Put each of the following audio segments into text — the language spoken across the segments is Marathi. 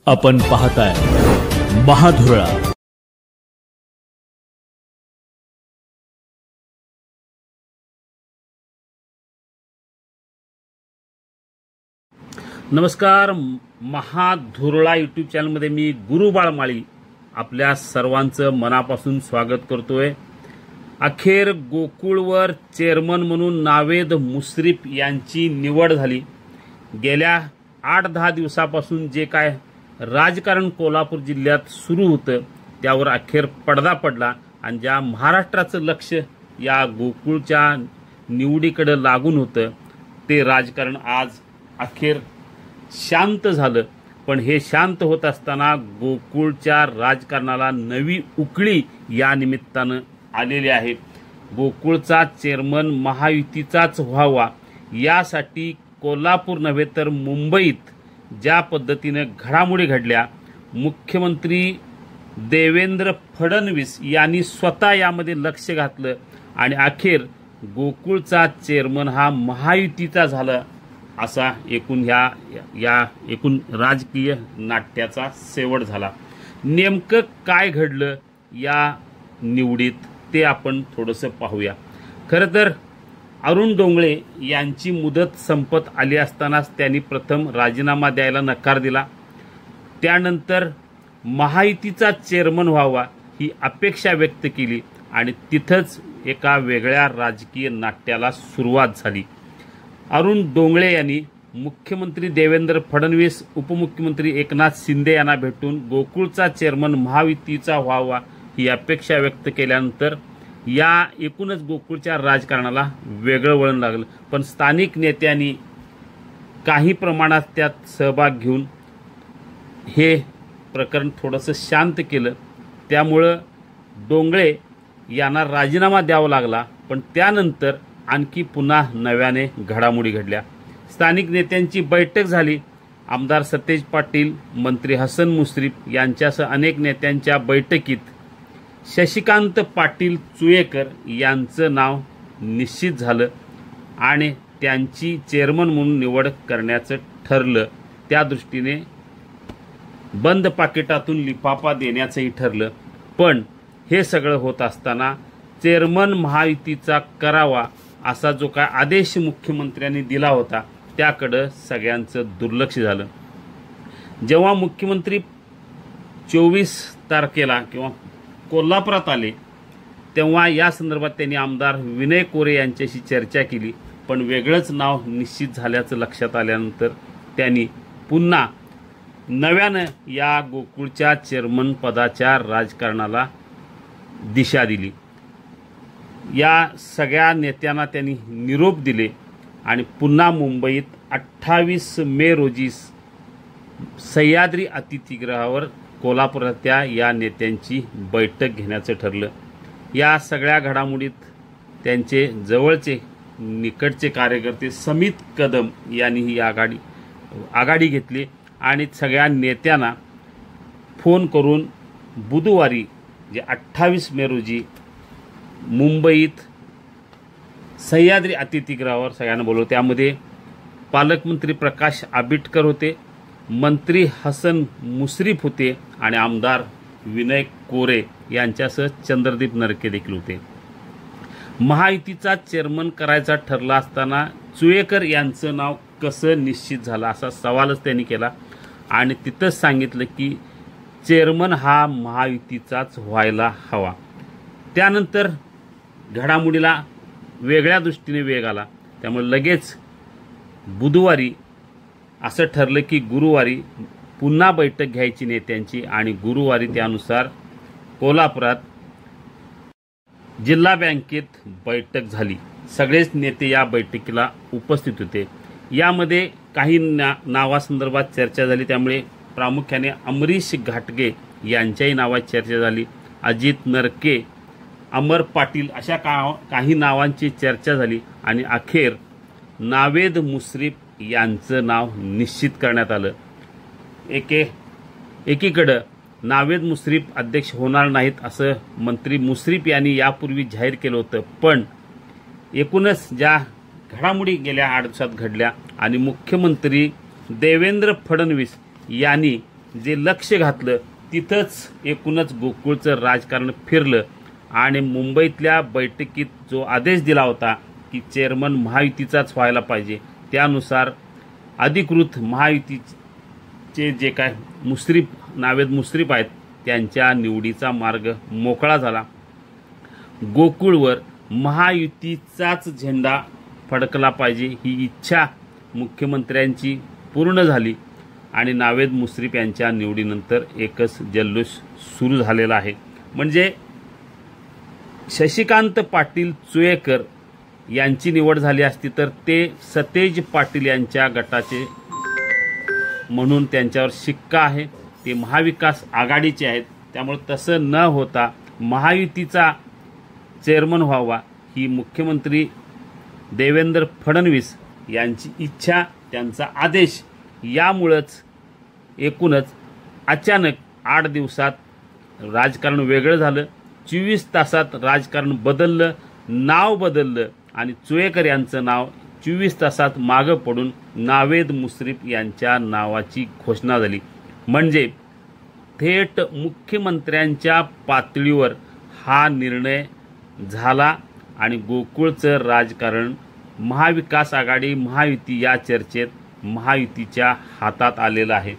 आपण पाहताय महाधुरळा। नमस्कार, महाधुरळा यूट्यूब चॅनलमध्ये मी गुरुबाळ माळी आपल्या सर्वांचं मनापासून स्वागत करतोय। अखेर गोकुळवर चेअरमन म्हणून नावेद मुश्रीफ यांची निवड झाली। गेल्या 8-10 दिवसापासून जे काय राजकारण कोल्हापूर जिल्ह्यात सुरू होतं त्यावर अखेर पडदा पडला आणि ज्या महाराष्ट्राचं लक्ष या गोकुळच्या निवडीकडे लागून होतं ते राजकारण आज अखेर शांत झालं। पण हे शांत होत असताना गोकुळच्या राजकारणाला नवी उकळी या निमित्तानं आलेली आहे। गोकुळचा चेअरमन महायुतीचाच व्हावा यासाठी कोल्हापूर नव्हे तर मुंबईत ज्या पद्धतीने घडामोडी घडल्या, मुख्यमंत्री देवेंद्र फडणवीस यांनी स्वतः यामध्ये लक्ष घातलं आणि अखेर गोकुळचा चेअरमन हा महायुतीचा झाला असा एकूण या एकूण राजकीय नाट्याचा शेवट झाला। नेमकं काय घडलं या निवडीत ते आपण थोडंसं पाहूया। खरं तर अरुण डोंगळे यांची मुदत संपत आली असतानाच त्यांनी प्रथम राजीनामा द्यायला नकार दिला। त्यानंतर महायुतीचा चेअरमन व्हावा ही अपेक्षा व्यक्त केली आणि तिथंच एका वेगळ्या राजकीय नाट्याला सुरुवात झाली। अरुण डोंगळे यांनी मुख्यमंत्री देवेंद्र फडणवीस, उपमुख्यमंत्री एकनाथ शिंदे यांना भेटून गोकुळचा चेअरमन महायुतीचा व्हावा ही अपेक्षा व्यक्त केल्यानंतर या एकूणच गोकुळच्या राजकारणाला वेगळं वळण लागलं। पण स्थानिक नेत्यांनी काही प्रमाणात त्यात सहभाग घेऊन हे प्रकरण थोडंसं शांत केलं। त्यामुळं डोंगळे यांना राजीनामा द्यावा लागला। पण त्यानंतर आणखी पुन्हा नव्याने घडामोडी घडल्या। स्थानिक नेत्यांची बैठक झाली। आमदार सतेज पाटील, मंत्री हसन मुश्रीफ यांच्यासह अनेक नेत्यांच्या बैठकीत शशिकांत पाटील चुयेकर यांचं नाव निश्चित झालं आणि त्यांची चेअरमन म्हणून निवड करण्याचं ठरलं। त्या दृष्टीने बंद पाकिटातून लिफाफा देण्याचंही ठरलं। पण हे सगळं होत असताना चेअरमन महायुतीचा करावा असा जो काय आदेश मुख्यमंत्र्यांनी दिला होता त्याकडं सगळ्यांचं दुर्लक्ष झालं। जेव्हा मुख्यमंत्री 24 तारखेला किंवा कोल्हापुरात आले तेव्हा या संदर्भात त्यांनी आमदार विनय कोरे यांच्याशी चर्चा केली। पण वेगळंच नाव निश्चित झाल्याचं लक्षात आल्यानंतर त्यांनी पुन्हा नव्यानं या गोकुळच्या चेअरमन पदाच्या राजकारणाला दिशा दिली। या सगळ्या नेत्यांना त्यांनी निरोप दिले आणि पुन्हा मुंबईत 28 मे रोजी सह्याद्री अतिथीगृहावर कोल्हापुरातल्या या नेत्यांची बैठक घेण्याचं ठरलं। या सगळ्या घडामोडीत त्यांचे जवळचे निकटचे कार्यकर्ते समित कदम यांनी ही आघाडी घेतली आणि सगळ्या नेत्यांना फोन करून बुधवारी जे 28 मे रोजी मुंबईत सह्याद्री अतिथीगृहावर सगळ्यांना बोलवलं। त्यामध्ये पालकमंत्री प्रकाश आंबेडकर होते, मंत्री हसन मुश्रीफ होते आणि आमदार विनय कोरे यांच्यासह चंद्रदीप नरके देखील होते। महायुतीचा चेअरमन करायचा ठरला असताना चुयेकर यांचं नाव कसं निश्चित झालं असा सवालच त्यांनी केला आणि तिथंच सांगितलं की चेअरमन हा महायुतीचाच व्हायला हवा। त्यानंतर घडामोडीला वेगळ्या दृष्टीने वेग आला। त्यामुळे लगेच बुधवारी असं ठरलं की गुरुवारी पुन्हा बैठक घ्यायची नेत्यांची आणि गुरुवारी त्यानुसार कोल्हापुरात जिल्हा बँकेत बैठक झाली। सगळेच नेते या बैठकीला उपस्थित होते। यामध्ये काही नावासंदर्भात चर्चा झाली। त्यामुळे प्रामुख्याने अमरीश घाटगे यांच्याही नावात चर्चा झाली। अजित नरके, अमर पाटील अशा काही नावांची चर्चा झाली आणि अखेर नावेद मुश्रीफ यांचं नाव निश्चित करण्यात आलं। एकीकडे नावेद मुश्रीफ अध्यक्ष होणार नाहीत असं मंत्री मुश्रीफ यांनी यापूर्वी जाहीर केलं होतं। पण एकूणच ज्या घडामोडी गेल्या 8 दिवसात घडल्या आणि मुख्यमंत्री देवेंद्र फडणवीस यांनी जे लक्ष घातलं तिथंच एकूणच गोकुळचं राजकारण फिरलं आणि मुंबईतल्या बैठकीत जो आदेश दिला होता की चेअरमन महायुतीचाच व्हायला पाहिजे, त्यानुसार अधिकृत महायुतीचे जे काय नावेद मुश्रीफ आहेत त्यांच्या निवडीचा मार्ग मोकळा झाला. गोकुळवर महायुतीचाच झेंडा फडकला पाहिजे ही इच्छा मुख्यमंत्र्यांची पूर्ण झाली आणि नावेद मुश्रीफ यांच्या निवडीनंतर एकच जल्लोष सुरू झालेला आहे. म्हणजे शशिकांत पाटील चुयेकर यांची निवड झाली असती तर ते सतेज पाटील यांच्या गटाचे म्हणून त्यांच्यावर शिक्का आहे, ते महाविकास आघाडीचे आहेत. त्यामुळे तसं न होता महायुतीचा चेअरमन व्हावा ही मुख्यमंत्री देवेंद्र फडणवीस यांची इच्छा, त्यांचा आदेश. यामुळंच एकूणच अचानक 8 दिवसात राजकारण वेगळं झालं. 24 तासात राजकारण बदललं, नाव बदललं आणि चुयेकर यांचं नाव 24 तासात मागं पडून नावेद मुश्रीफ यांच्या नावाची घोषणा झाली. म्हणजे थेट मुख्यमंत्र्यांच्या पातळीवर हा निर्णय झाला आणि गोकुळचं राजकारण महाविकास आघाडी महायुती या चर्चेत महायुतीच्या हातात आलेलं आहे.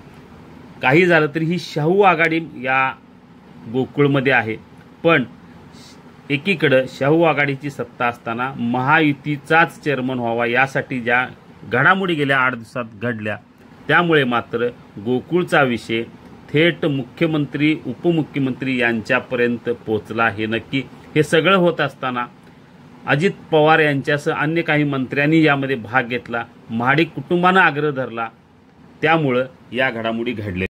काही झालं तरी ही शाहू आघाडी या गोकुळमध्ये आहे, पण एकीकडं शाहू आघाडीची सत्ता असताना महायुतीचाच चेअरमन व्हावा यासाठी ज्या घडामोडी गेल्या 8 दिवसात घडल्या, त्यामुळे मात्र गोकुळचा विषय थेट मुख्यमंत्री उपमुख्यमंत्री यांच्यापर्यंत पोचला हे नक्की. हे सगळं होत असताना अजित पवार यांच्यासह अन्य काही मंत्र्यांनी यामध्ये भाग घेतला, महाडिक कुटुंबानं आग्रह धरला, त्यामुळं या घडामोडी घडल्या.